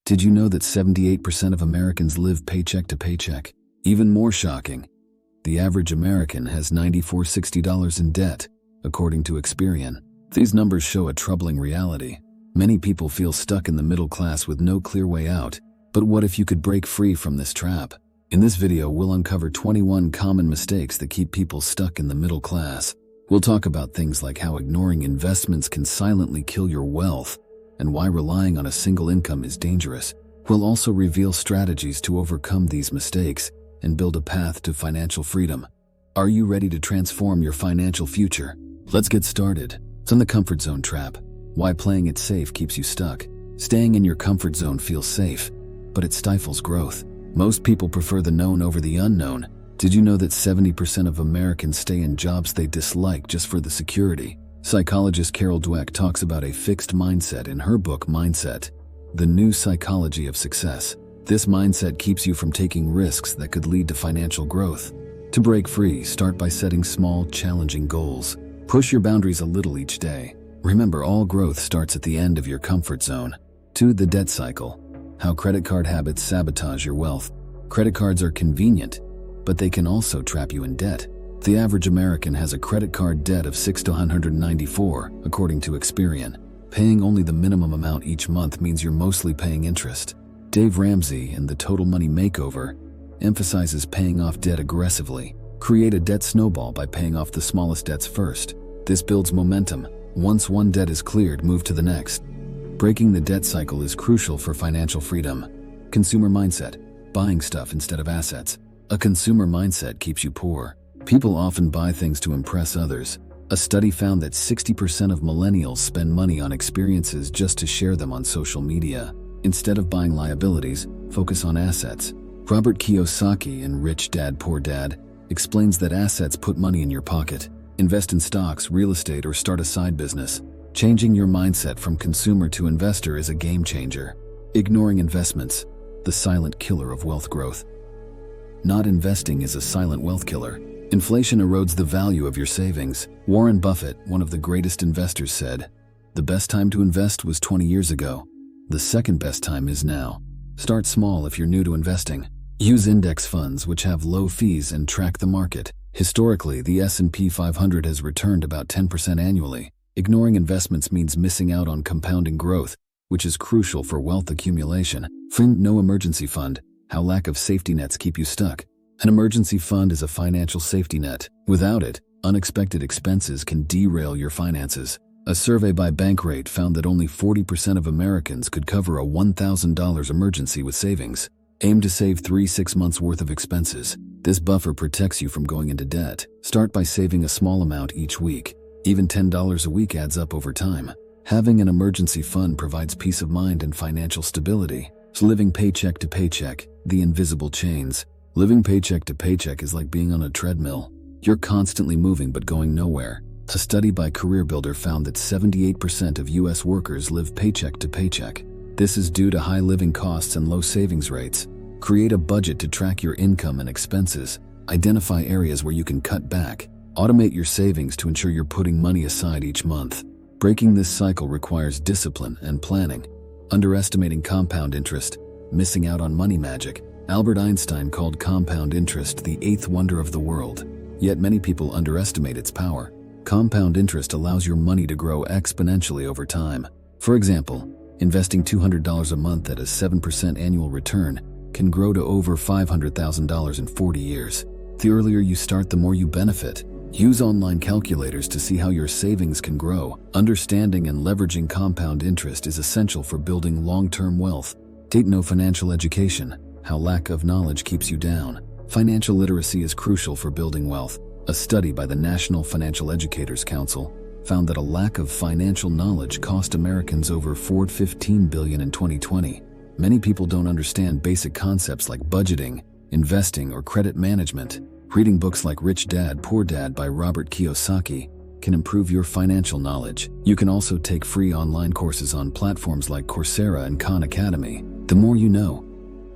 Did you know that 78% of Americans live paycheck to paycheck? Even more shocking, the average American has $94.60 in debt, according to Experian. These numbers show a troubling reality. Many people feel stuck in the middle class with no clear way out. But what if you could break free from this trap? In this video, we'll uncover 21 common mistakes that keep people stuck in the middle class. We'll talk about things like how ignoring investments can silently kill your wealth, and why relying on a single income is dangerous. We'll also reveal strategies to overcome these mistakes and build a path to financial freedom. Are you ready to transform your financial future? Let's get started. It's on the comfort zone trap. Why playing it safe keeps you stuck. Staying in your comfort zone feels safe, but it stifles growth. Most people prefer the known over the unknown. Did you know that 70% of Americans stay in jobs they dislike just for the security? Psychologist Carol Dweck talks about a fixed mindset in her book Mindset, The New Psychology of Success. This mindset keeps you from taking risks that could lead to financial growth. To break free, start by setting small, challenging goals. Push your boundaries a little each day. Remember, all growth starts at the end of your comfort zone. 2. The debt cycle. How credit card habits sabotage your wealth. Credit cards are convenient, but they can also trap you in debt. The average American has a credit card debt of $6,294, according to Experian. Paying only the minimum amount each month means you're mostly paying interest. Dave Ramsey in The Total Money Makeover emphasizes paying off debt aggressively. Create a debt snowball by paying off the smallest debts first. This builds momentum. Once one debt is cleared, move to the next. Breaking the debt cycle is crucial for financial freedom. Consumer mindset. Buying stuff instead of assets. A consumer mindset keeps you poor. People often buy things to impress others. A study found that 60% of millennials spend money on experiences just to share them on social media. Instead of buying liabilities, focus on assets. Robert Kiyosaki in Rich Dad, Poor Dad explains that assets put money in your pocket. Invest in stocks, real estate, or start a side business. Changing your mindset from consumer to investor is a game changer. Ignoring investments, the silent killer of wealth growth. Not investing is a silent wealth killer. Inflation erodes the value of your savings. Warren Buffett, one of the greatest investors, said, "The best time to invest was 20 years ago. The second best time is now." Start small if you're new to investing. Use index funds, which have low fees, and track the market. Historically, the S&P 500 has returned about 10% annually. Ignoring investments means missing out on compounding growth, which is crucial for wealth accumulation. No emergency fund. How lack of safety nets keep you stuck. An emergency fund is a financial safety net. Without it, unexpected expenses can derail your finances. A survey by Bankrate found that only 40% of Americans could cover a $1,000 emergency with savings. Aim to save 3-6 months worth of expenses. This buffer protects you from going into debt. Start by saving a small amount each week. Even $10 a week adds up over time. Having an emergency fund provides peace of mind and financial stability. Living paycheck to paycheck, the invisible chains. Living paycheck to paycheck is like being on a treadmill. You're constantly moving but going nowhere. A study by CareerBuilder found that 78% of U.S. workers live paycheck to paycheck. This is due to high living costs and low savings rates. Create a budget to track your income and expenses. Identify areas where you can cut back. Automate your savings to ensure you're putting money aside each month. Breaking this cycle requires discipline and planning. Underestimating compound interest. Missing out on money magic. Albert Einstein called compound interest the eighth wonder of the world. Yet many people underestimate its power. Compound interest allows your money to grow exponentially over time. For example, investing $200 a month at a 7% annual return can grow to over $500,000 in 40 years. The earlier you start, the more you benefit. Use online calculators to see how your savings can grow. Understanding and leveraging compound interest is essential for building long-term wealth. No financial education. How lack of knowledge keeps you down. Financial literacy is crucial for building wealth. A study by the National Financial Educators Council found that a lack of financial knowledge cost Americans over $415 billion in 2020. Many people don't understand basic concepts like budgeting, investing, or credit management. Reading books like Rich Dad, Poor Dad by Robert Kiyosaki can improve your financial knowledge. You can also take free online courses on platforms like Coursera and Khan Academy. The more you know,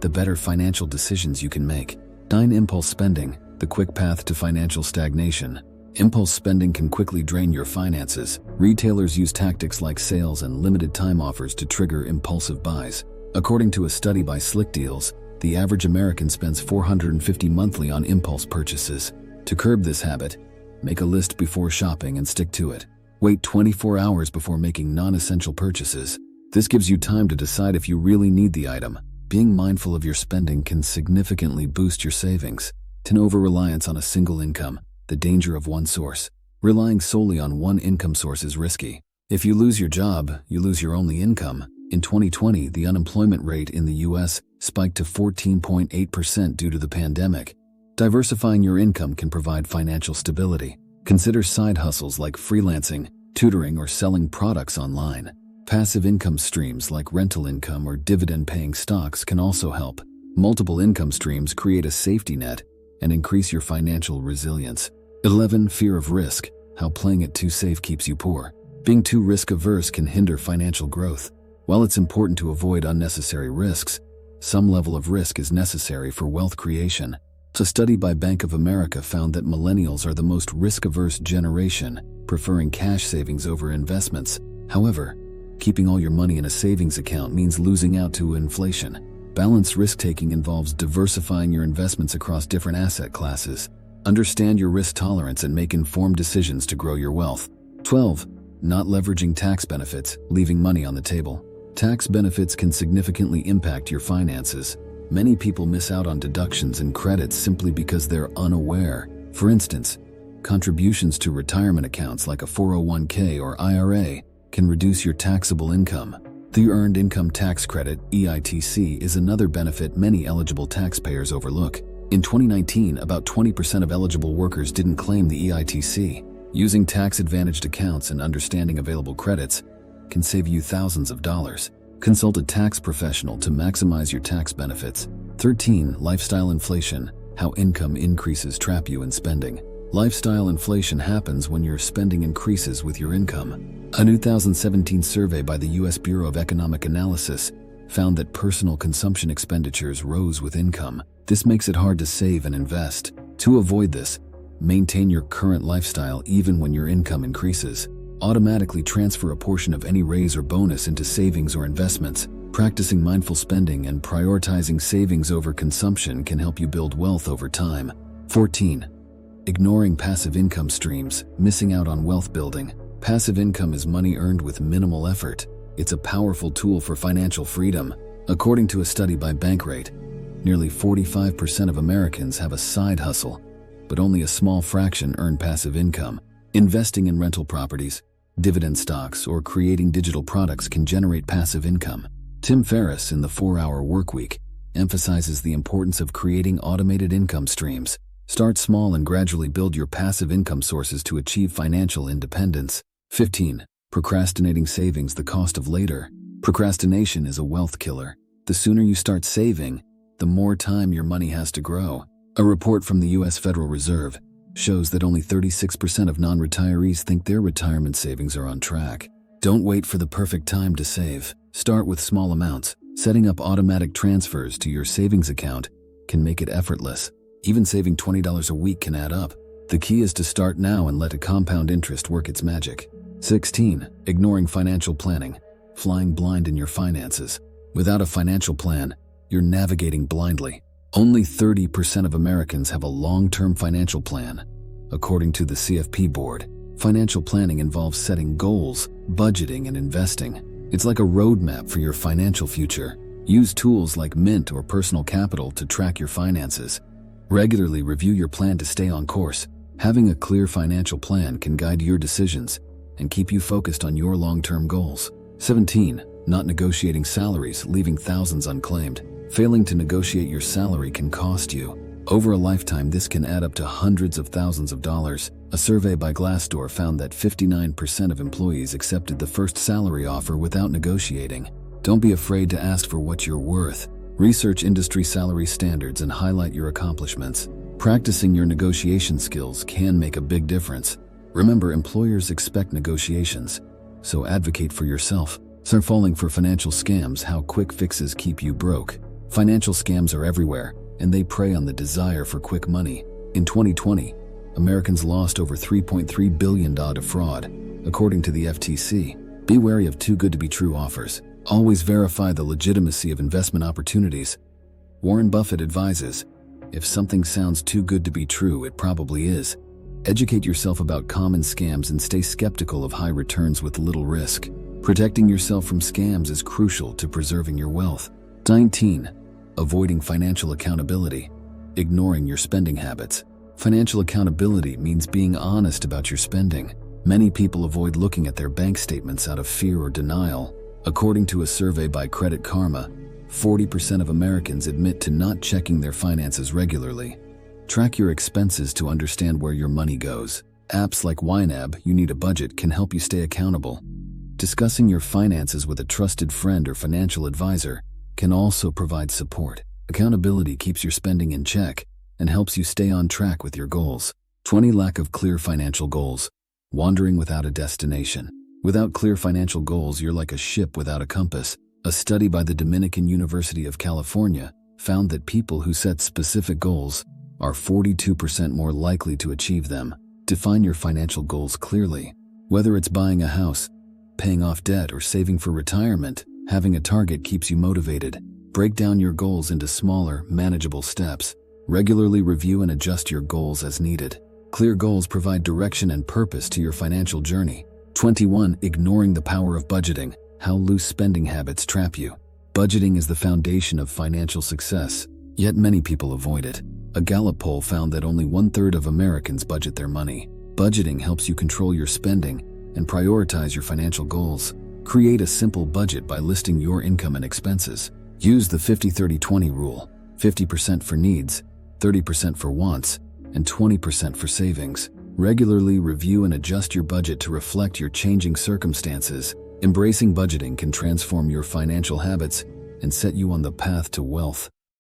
the better financial decisions you can make. 9. Impulse spending, the quick path to financial stagnation. Impulse spending can quickly drain your finances. Retailers use tactics like sales and limited time offers to trigger impulsive buys. According to a study by Slick Deals, the average American spends $450 monthly on impulse purchases. To curb this habit, make a list before shopping and stick to it. Wait 24 hours before making non-essential purchases. This gives you time to decide if you really need the item. Being mindful of your spending can significantly boost your savings. 10. Over-reliance on a single income. The danger of one source. Relying solely on one income source is risky. If you lose your job, you lose your only income. In 2020, the unemployment rate in the U.S. spiked to 14.8% due to the pandemic. Diversifying your income can provide financial stability. Consider side hustles like freelancing, tutoring, or selling products online. Passive income streams like rental income or dividend-paying stocks can also help. Multiple income streams create a safety net and increase your financial resilience. 11. Fear of risk. How playing it too safe keeps you poor. Being too risk-averse can hinder financial growth. While it's important to avoid unnecessary risks, some level of risk is necessary for wealth creation. A study by Bank of America found that millennials are the most risk-averse generation, preferring cash savings over investments. However, keeping all your money in a savings account means losing out to inflation. Balanced risk-taking involves diversifying your investments across different asset classes. Understand your risk tolerance and make informed decisions to grow your wealth. 12. Not leveraging tax benefits, leaving money on the table. Tax benefits can significantly impact your finances. Many people miss out on deductions and credits simply because they're unaware. For instance, contributions to retirement accounts like a 401k or IRA can reduce your taxable income. The Earned Income Tax Credit, EITC, is another benefit many eligible taxpayers overlook. In 2019, about 20% of eligible workers didn't claim the EITC. Using tax-advantaged accounts and understanding available credits can save you thousands of dollars. Consult a tax professional to maximize your tax benefits. 13. Lifestyle inflation. How income increases trap you in spending. Lifestyle inflation happens when your spending increases with your income. A 2017 survey by the U.S. Bureau of Economic Analysis found that personal consumption expenditures rose with income. This makes it hard to save and invest. To avoid this, maintain your current lifestyle even when your income increases. Automatically transfer a portion of any raise or bonus into savings or investments. Practicing mindful spending and prioritizing savings over consumption can help you build wealth over time. 14. Ignoring passive income streams, missing out on wealth building. Passive income is money earned with minimal effort. It's a powerful tool for financial freedom. According to a study by Bankrate, nearly 45% of Americans have a side hustle, but only a small fraction earn passive income. Investing in rental properties, dividend stocks, or creating digital products can generate passive income. Tim Ferriss in The 4-Hour Workweek emphasizes the importance of creating automated income streams. Start small and gradually build your passive income sources to achieve financial independence. 15. Procrastinating savings, the cost of later. Procrastination is a wealth killer. The sooner you start saving, the more time your money has to grow. A report from the U.S. Federal Reserve shows that only 36% of non-retirees think their retirement savings are on track. Don't wait for the perfect time to save. Start with small amounts. Setting up automatic transfers to your savings account can make it effortless. Even saving $20 a week can add up. The key is to start now and let a compound interest work its magic. 16. Ignoring financial planning. Flying blind in your finances. Without a financial plan, you're navigating blindly. Only 30% of Americans have a long-term financial plan. According to the CFP board, financial planning involves setting goals, budgeting, and investing. It's like a roadmap for your financial future. Use tools like Mint or Personal Capital to track your finances. Regularly review your plan to stay on course. Having a clear financial plan can guide your decisions and keep you focused on your long-term goals. 17. Not negotiating salaries, leaving thousands unclaimed. Failing to negotiate your salary can cost you. Over a lifetime, this can add up to hundreds of thousands of dollars. A survey by Glassdoor found that 59% of employees accepted the first salary offer without negotiating. Don't be afraid to ask for what you're worth. Research industry salary standards and highlight your accomplishments. Practicing your negotiation skills can make a big difference. Remember, employers expect negotiations, so advocate for yourself. Start falling for financial scams. How quick fixes keep you broke. Financial scams are everywhere, and they prey on the desire for quick money. In 2020, Americans lost over $3.3 billion to fraud, according to the FTC. Be wary of too good to be true offers. Always verify the legitimacy of investment opportunities. Warren Buffett advises, if something sounds too good to be true, it probably is. Educate yourself about common scams and stay skeptical of high returns with little risk. Protecting yourself from scams is crucial to preserving your wealth. 19. Avoiding financial accountability. Ignoring your spending habits. Financial accountability means being honest about your spending. Many people avoid looking at their bank statements out of fear or denial. According to a survey by Credit Karma, 40% of Americans admit to not checking their finances regularly. Track your expenses to understand where your money goes. Apps like YNAB, You Need a Budget, can help you stay accountable. Discussing your finances with a trusted friend or financial advisor can also provide support. Accountability keeps your spending in check and helps you stay on track with your goals. 20. Lack of clear financial goals. Wandering without a destination. Without clear financial goals, you're like a ship without a compass. A study by the Dominican University of California found that people who set specific goals are 42% more likely to achieve them. Define your financial goals clearly. Whether it's buying a house, paying off debt, or saving for retirement, having a target keeps you motivated. Break down your goals into smaller, manageable steps. Regularly review and adjust your goals as needed. Clear goals provide direction and purpose to your financial journey. 21. Ignoring the power of budgeting. How loose spending habits trap you. Budgeting is the foundation of financial success, yet many people avoid it. A Gallup poll found that only 1/3 of Americans budget their money. Budgeting helps you control your spending and prioritize your financial goals. Create a simple budget by listing your income and expenses. Use the 50-30-20 rule. 50% for needs, 30% for wants, and 20% for savings. Regularly review and adjust your budget to reflect your changing circumstances. Embracing budgeting can transform your financial habits and set you on the path to wealth.